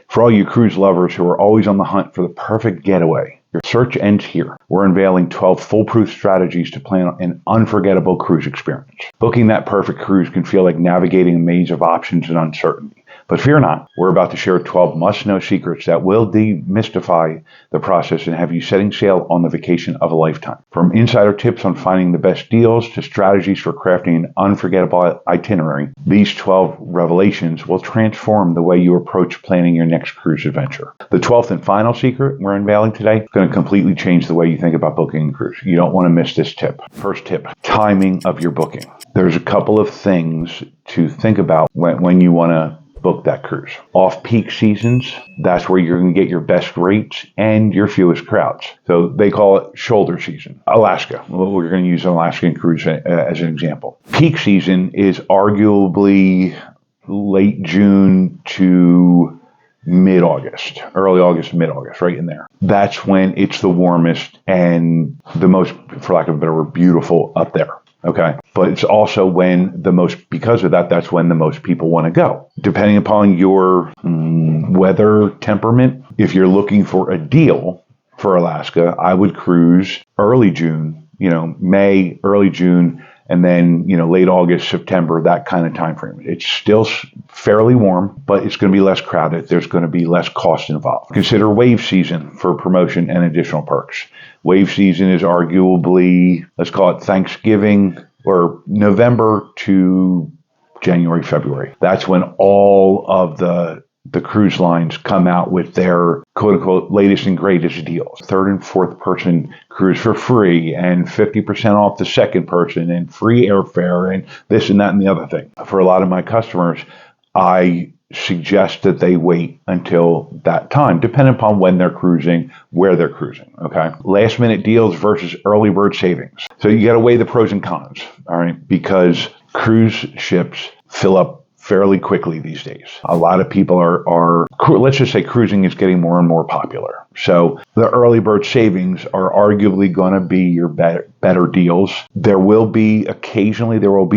For all you cruise lovers who are always on the hunt for the perfect getaway, your search ends here. We're unveiling 12 foolproof strategies to plan an unforgettable cruise experience. Booking that perfect cruise can feel like navigating a maze of options and uncertainty. But fear not, we're about to share 12 must-know secrets that will demystify the process and have you setting sail on the vacation of a lifetime. From insider tips on finding the best deals to strategies for crafting an unforgettable itinerary, these 12 revelations will transform the way you approach planning your next cruise adventure. The 12th and final secret we're unveiling today is going to completely change the way you think about booking a cruise. You don't want to miss this tip. First tip, timing of your booking. There's a couple of things to think about when you want to book that cruise. Off-peak seasons, that's where you're going to get your best rates and your fewest crowds. So they call it shoulder season. Alaska. Well, we're going to use an Alaskan cruise as an example. Peak season is arguably late June to mid-August, early August, mid-August, right in there. That's when it's the warmest and the most, for lack of a better word, beautiful up there. Okay. But it's also when because of that, that's when the most people want to go. Depending upon your weather temperament, if you're looking for a deal for Alaska, I would cruise early June, May, early June, and then, late August, September, that kind of time frame. It's still fairly warm, but it's going to be less crowded. There's going to be less cost involved. Consider wave season for promotion and additional perks. Wave season is arguably, let's call it Thanksgiving or November to January, February. That's when all of the cruise lines come out with their quote-unquote latest and greatest deals. Third and fourth person cruise for free and 50% off the second person and free airfare and this and that and the other thing. For a lot of my customers, I suggest that they wait until that time, depending upon when they're cruising, where they're cruising, okay? Last minute deals versus early bird savings. So you got to weigh the pros and cons, all right? Because cruise ships fill up fairly quickly these days. A lot of people are let's just say cruising is getting more and more popular. So the early bird savings are arguably going to be your better deals. There will be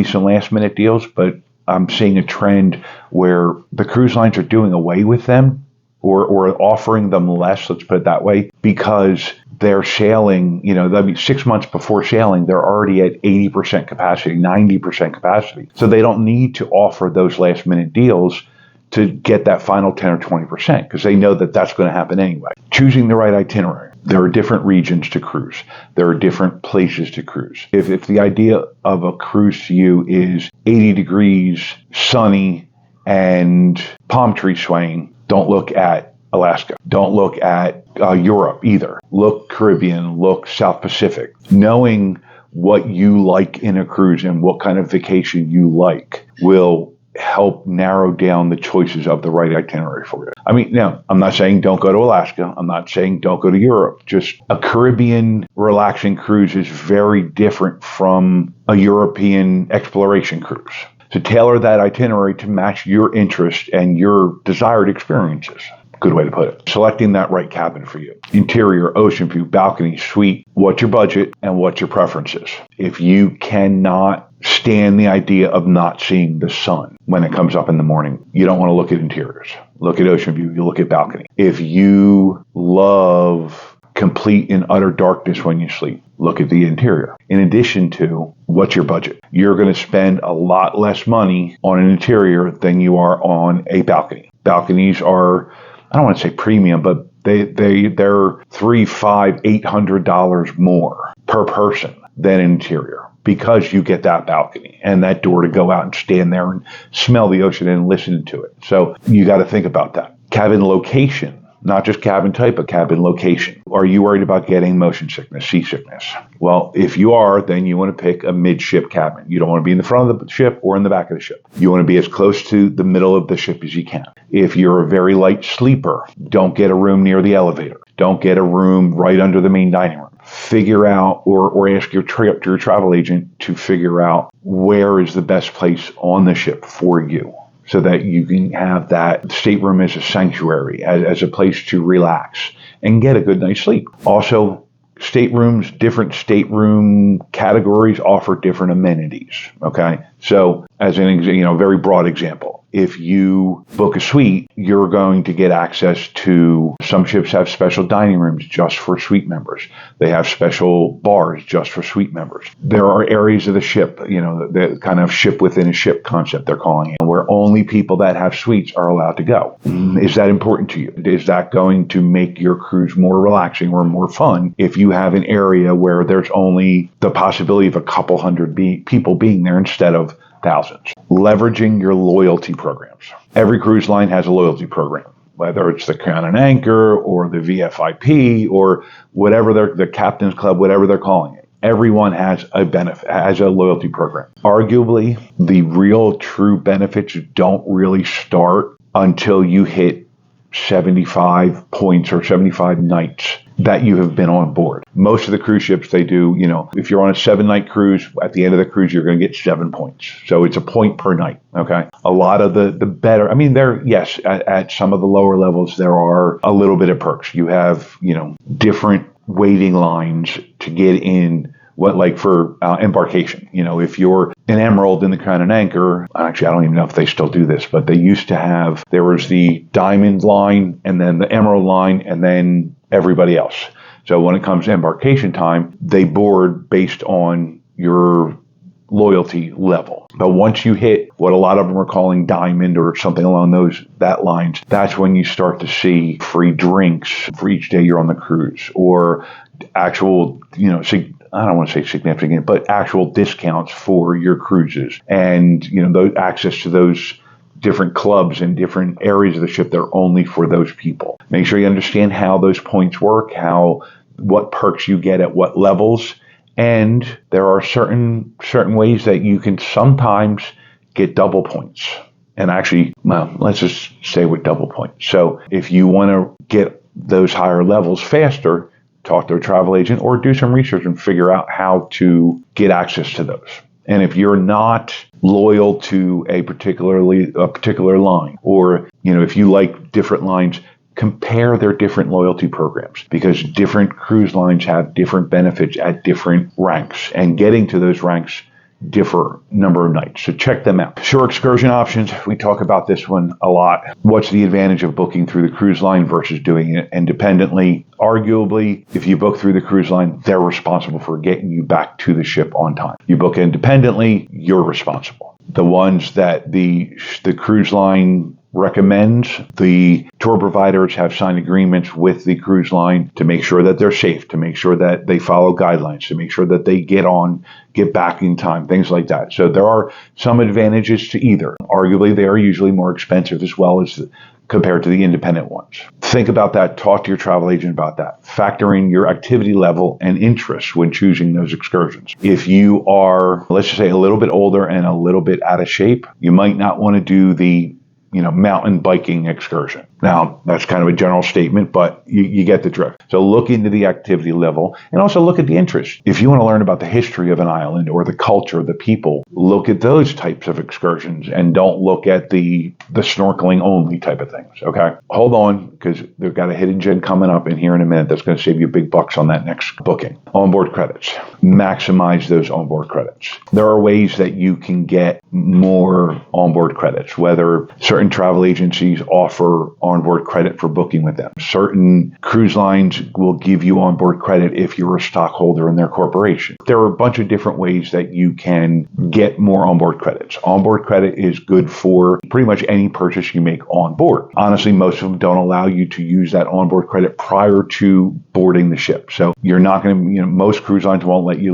some last minute deals, but I'm seeing a trend where the cruise lines are doing away with them or offering them less, let's put it that way, because they're sailing, that'd be 6 months before sailing, they're already at 80% capacity, 90% capacity. So they don't need to offer those last minute deals to get that final 10 or 20% because they know that that's going to happen anyway. Choosing the right itinerary. There are different regions to cruise. There are different places to cruise. If the idea of a cruise to you is 80 degrees, sunny, and palm tree swaying, don't look at Alaska. Don't look at Europe either. Look Caribbean, look South Pacific. Knowing what you like in a cruise and what kind of vacation you like will help narrow down the choices of the right itinerary for you. I mean, now, I'm not saying don't go to Alaska. I'm not saying don't go to Europe. Just a Caribbean relaxing cruise is very different from a European exploration cruise. So tailor that itinerary to match your interest and your desired experiences. Good way to put it. Selecting that right cabin for you. Interior, ocean view, balcony, suite. What's your budget and what's your preferences? If you cannot stand the idea of not seeing the sun when it comes up in the morning, you don't want to look at interiors. Look at ocean view. You look at balcony. If you love complete and utter darkness when you sleep, look at the interior. In addition to, what's your budget? You're going to spend a lot less money on an interior than you are on a balcony. Balconies are, I don't want to say premium, but they're $300, $500, $800 more per person than an interior because you get that balcony and that door to go out and stand there and smell the ocean and listen to it. So you got to think about that. Cabin location. Not just cabin type, but cabin location. Are you worried about getting motion sickness, seasickness? Well, if you are, then you want to pick a midship cabin. You don't want to be in the front of the ship or in the back of the ship. You want to be as close to the middle of the ship as you can. If you're a very light sleeper, don't get a room near the elevator. Don't get a room right under the main dining room. Figure out or ask your travel agent to figure out where is the best place on the ship for you, so that you can have that stateroom as a sanctuary, as a place to relax and get a good night's sleep. Also, different stateroom categories offer different amenities, okay? So, as an very broad example, if you book a suite, you're going to get access to, some ships have special dining rooms just for suite members. They have special bars just for suite members. There are areas of the ship, the kind of ship within a ship concept they're calling it, where only people that have suites are allowed to go. Is that important to you? Is that going to make your cruise more relaxing or more fun if you have an area where there's only the possibility of a couple hundred people being there instead of thousands? Leveraging your loyalty programs. Every cruise line has a loyalty program, whether it's the Crown and Anchor or the VFIP or whatever the Captain's Club, whatever they're calling it. Everyone has a benefit, has a loyalty program. Arguably, the real true benefits don't really start until you hit 75 points or 75 nights that you have been on board. Most of the cruise ships, they do, if you're on a 7-night cruise, at the end of the cruise, you're going to get 7 points. So it's a point per night. Okay. A lot of the better, at some of the lower levels, there are a little bit of perks. You have, different waiting lines to get in. For embarkation, if you're an Emerald in the Crown and Anchor, actually, I don't even know if they still do this, but they used to have, there was the Diamond line and then the Emerald line and then everybody else. So when it comes to embarkation time, they board based on your loyalty level. But once you hit what a lot of them are calling Diamond or something along that lines, that's when you start to see free drinks for each day you're on the cruise, or actual, I don't want to say significant, but actual discounts for your cruises, and those access to those different clubs and different areas of the ship. They're only for those people. Make sure you understand how those points work, what perks you get at what levels, and there are certain ways that you can sometimes get double points. And actually, let's just say with double points. So if you want to get those higher levels faster, talk to a travel agent or do some research and figure out how to get access to those. And if you're not loyal to a particular line, or if you like different lines, compare their different loyalty programs, because different cruise lines have different benefits at different ranks, and getting to those ranks differ number of nights. So check them out. Shore excursion options. We talk about this one a lot. What's the advantage of booking through the cruise line versus doing it independently? Arguably, if you book through the cruise line, they're responsible for getting you back to the ship on time. You book independently, you're responsible. The ones that the cruise line recommends, the tour providers have signed agreements with the cruise line to make sure that they're safe, to make sure that they follow guidelines, to make sure that they get back in time, things like that. So there are some advantages to either. Arguably, they are usually more expensive as well as compared to the independent ones. Think about that. Talk to your travel agent about that. Factor in your activity level and interest when choosing those excursions. If you are, let's just say, a little bit older and a little bit out of shape, you might not want to do the mountain biking excursion. Now, that's kind of a general statement, but you get the drift. So look into the activity level and also look at the interest. If you want to learn about the history of an island or the culture, the people, look at those types of excursions and don't look at the snorkeling only type of things, okay? Hold on, because they've got a hidden gem coming up in here in a minute that's going to save you big bucks on that next booking. Onboard credits. Maximize those onboard credits. There are ways that you can get more onboard credits, whether certain travel agencies offer onboard credit for booking with them. Certain cruise lines will give you onboard credit if you're a stockholder in their corporation. There are a bunch of different ways that you can get more onboard credits. Onboard credit is good for pretty much any purchase you make on board. Honestly, most of them don't allow you to use that onboard credit prior to boarding the ship. So you're not going to, most cruise lines won't let you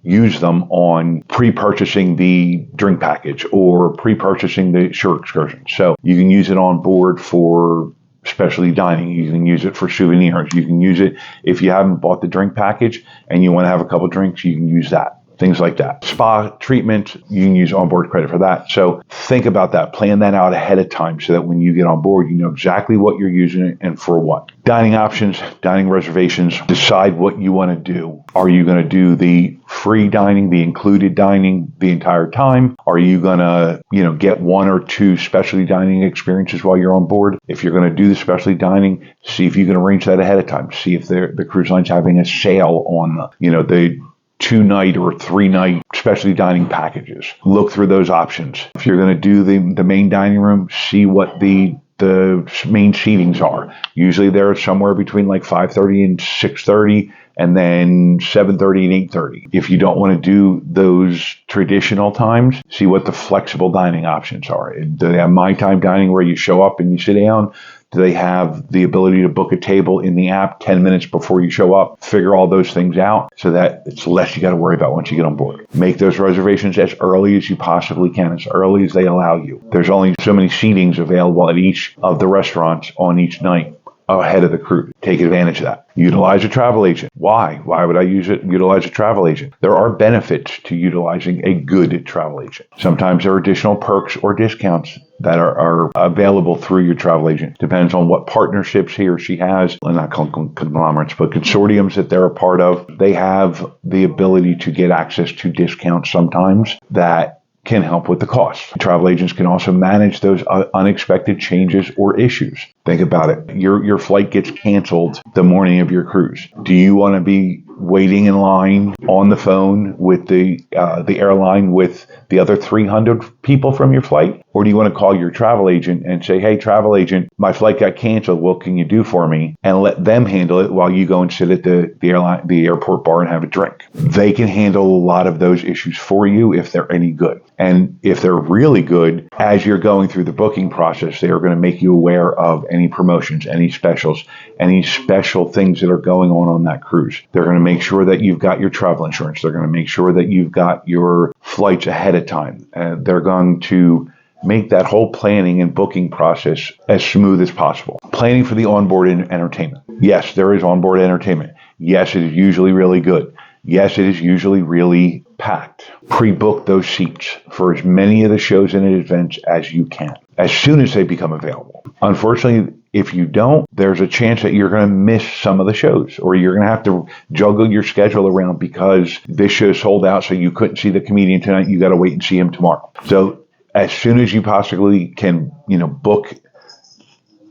use them on pre-purchasing the drink package or pre-purchasing the shore excursion. So you can use it on board for specialty dining. You can use it for souvenirs. You can use it if you haven't bought the drink package and you want to have a couple drinks, you can use that. Things like that. Spa treatment, you can use onboard credit for that. So think about that. Plan that out ahead of time so that when you get on board, you know exactly what you're using it and for what. Dining options, dining reservations, decide what you want to do. Are you going to do the free dining, the included dining the entire time? Are you going to, get one or two specialty dining experiences while you're on board? If you're going to do the specialty dining, see if you can arrange that ahead of time. See if the cruise line's having a sale on the 2-night or 3-night specialty dining packages. Look through those options. If you're going to do the main dining room, see what the main seatings are. Usually they're somewhere between like 5:30 and 6:30, and then 7:30 and 8:30. If you don't want to do those traditional times, see what the flexible dining options are. Do they have my time dining where you show up and you sit down? Do they have the ability to book a table in the app 10 minutes before you show up? Figure all those things out so that it's less you got to worry about once you get on board. Make those reservations as early as you possibly can, as early as they allow you. There's only so many seatings available at each of the restaurants on each night ahead of the cruise. Take advantage of that. Utilize a travel agent. Why? Why would I utilize a travel agent? There are benefits to utilizing a good travel agent. Sometimes there are additional perks or discounts that are available through your travel agent. Depends on what partnerships he or she has, not conglomerates, but consortiums that they're a part of. They have the ability to get access to discounts sometimes that can help with the cost. Travel agents can also manage those unexpected changes or issues. Think about it. Your flight gets canceled the morning of your cruise. Do you want to be waiting in line on the phone with the airline with the other 300 people from your flight? Or do you want to call your travel agent and say, hey, travel agent, my flight got canceled. What can you do for me? And let them handle it while you go and sit at the airport bar and have a drink. They can handle a lot of those issues for you if they're any good. And if they're really good, as you're going through the booking process, they are going to make you aware of any promotions, any specials, any special things that are going on that cruise. They're going to make sure that you've got your travel insurance. They're going to make sure that you've got your flights ahead of time. They're going to make that whole planning and booking process as smooth as possible. Planning for the onboard entertainment. Yes, there is onboard entertainment. Yes, it is usually really good. Yes, it is usually really packed. Pre-book those seats for as many of the shows in advance as you can, as soon as they become available. Unfortunately, if you don't, there's a chance that you're going to miss some of the shows, or you're going to have to juggle your schedule around because this show sold out, so you couldn't see the comedian tonight. You got to wait and see him tomorrow. So as soon as you possibly can, book.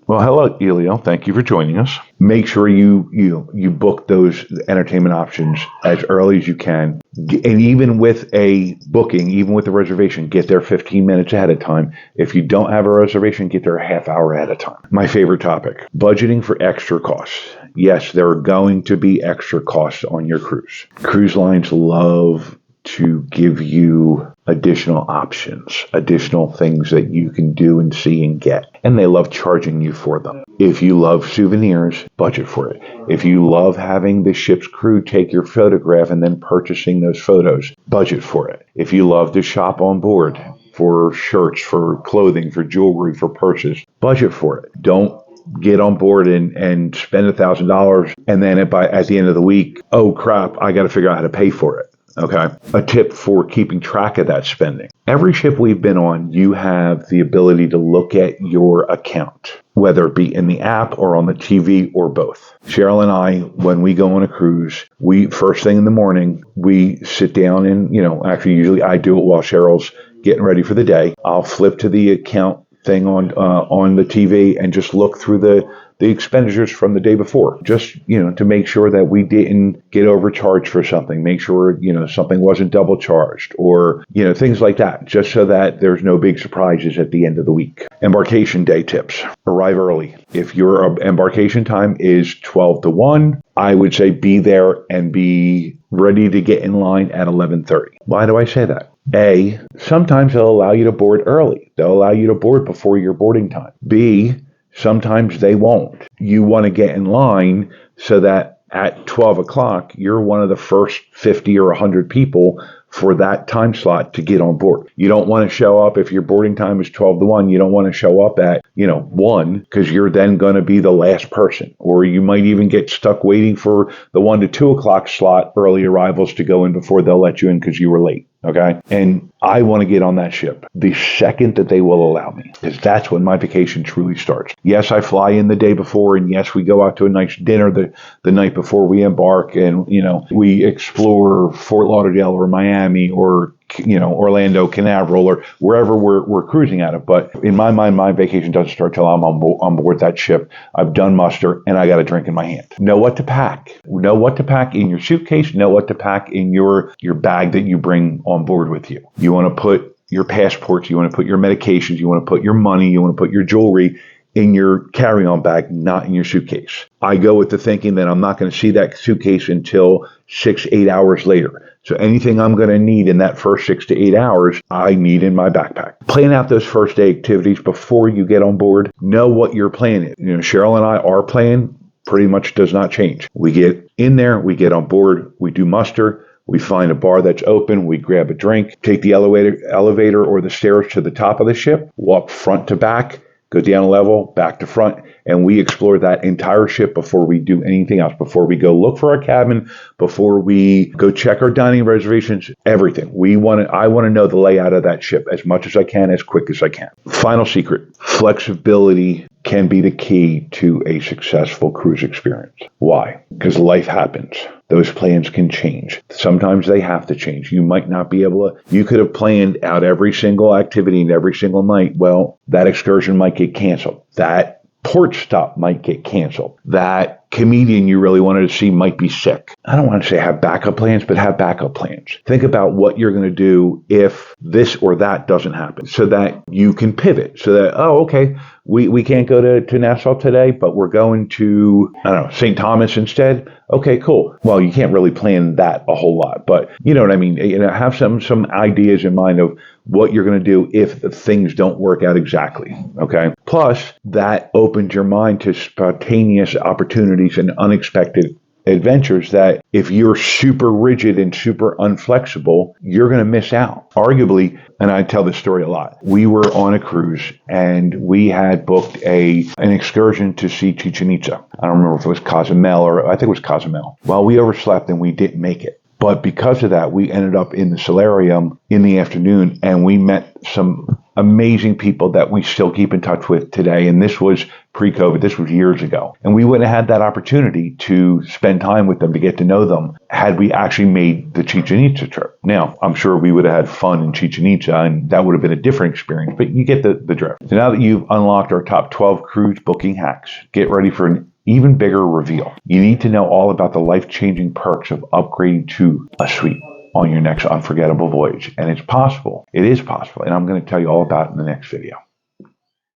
Well, hello, Elio. Thank you for joining us. Make sure you book those entertainment options as early as you can. And even with a booking, even with a reservation, get there 15 minutes ahead of time. If you don't have a reservation, get there a half hour ahead of time. My favorite topic, budgeting for extra costs. Yes, there are going to be extra costs on your cruise. Cruise lines love to give you additional options, additional things that you can do and see and get. And they love charging you for them. If you love souvenirs, budget for it. If you love having the ship's crew take your photograph and then purchasing those photos, budget for it. If you love to shop on board for shirts, for clothing, for jewelry, for purses, budget for it. Don't get on board and spend $1,000 and then at the end of the week, oh crap, I got to figure out how to pay for it. Okay. A tip for keeping track of that spending. Every ship we've been on, you have the ability to look at your account, whether it be in the app or on the TV or both. Cheryl and I, when we go on a cruise, first thing in the morning, we sit down and, actually usually I do it while Cheryl's getting ready for the day. I'll flip to the account thing on the TV and just look through the expenditures from the day before, just, to make sure that we didn't get overcharged for something, make sure, something wasn't double charged or, things like that, just so that there's no big surprises at the end of the week. Embarkation day tips. Arrive early. If your embarkation time is 12 to 1, I would say be there and be ready to get in line at 11:30. Why do I say that? A, sometimes they'll allow you to board early. They'll allow you to board before your boarding time. B, sometimes they won't. You want to get in line so that at 12 o'clock, you're one of the first 50 or 100 people for that time slot to get on board. You don't want to show up if your boarding time is 12 to 1. You don't want to show up at, 1 because you're then going to be the last person. Or you might even get stuck waiting for the 1 to 2 o'clock slot, early arrivals to go in before they'll let you in because you were late. Okay. And I want to get on that ship the second that they will allow me, because that's when my vacation truly starts. Yes, I fly in the day before, and yes, we go out to a nice dinner the night before we embark, and we explore Fort Lauderdale or Miami or Orlando, Canaveral, or wherever we're cruising out of. But in my mind, my vacation doesn't start till I'm on board that ship. I've done muster and I got a drink in my hand. Know what to pack. Know what to pack in your suitcase. Know what to pack in your bag that you bring on board with you. You want to put your passports, you want to put your medications, you want to put your money, you want to put your jewelry in your carry-on bag, not in your suitcase. I go with the thinking that I'm not going to see that suitcase until 6-8 hours later. So anything I'm going to need in that first 6 to 8 hours, I need in my backpack. Plan out those first day activities before you get on board. Know what your plan is. Cheryl and I, our plan pretty much does not change. We get in there, we get on board, we do muster, we find a bar that's open, we grab a drink, take the elevator or the stairs to the top of the ship, walk front to back, go down a level, back to front, and we explore that entire ship before we do anything else, before we go look for our cabin, before we go check our dining reservations, everything. I want to know the layout of that ship as much as I can, as quick as I can. Final secret, flexibility can be the key to a successful cruise experience. Why? Because life happens. Those plans can change. Sometimes they have to change. You might not be able to, you could have planned out every single activity and every single night. Well, that excursion might get canceled. That port stop might get canceled. That comedian you really wanted to see might be sick. I don't want to say have backup plans, but have backup plans. Think about what you're going to do if this or that doesn't happen so that you can pivot. So that, okay, we can't go to Nassau today, but we're going to, St. Thomas instead. Okay, cool. Well, you can't really plan that a whole lot, but you know what I mean? Have some ideas in mind of what you're going to do if things don't work out exactly, okay? Plus, that opens your mind to spontaneous opportunities and unexpected adventures that if you're super rigid and super unflexible, you're going to miss out. Arguably, and I tell this story a lot, we were on a cruise and we had booked an excursion to see Chichen Itza. I don't remember if it was Cozumel or I think it was Cozumel. Well, we overslept and we didn't make it. But because of that, we ended up in the solarium in the afternoon and we met some amazing people that we still keep in touch with today. And this was pre-COVID. This was years ago. And we wouldn't have had that opportunity to spend time with them, to get to know them, had we actually made the Chichen Itza trip. Now, I'm sure we would have had fun in Chichen Itza and that would have been a different experience, but you get the drift. So now that you've unlocked our top 12 cruise booking hacks, get ready for an even bigger reveal. You need to know all about the life-changing perks of upgrading to a suite on your next unforgettable voyage. And it's possible. It is possible. And I'm going to tell you all about it in the next video.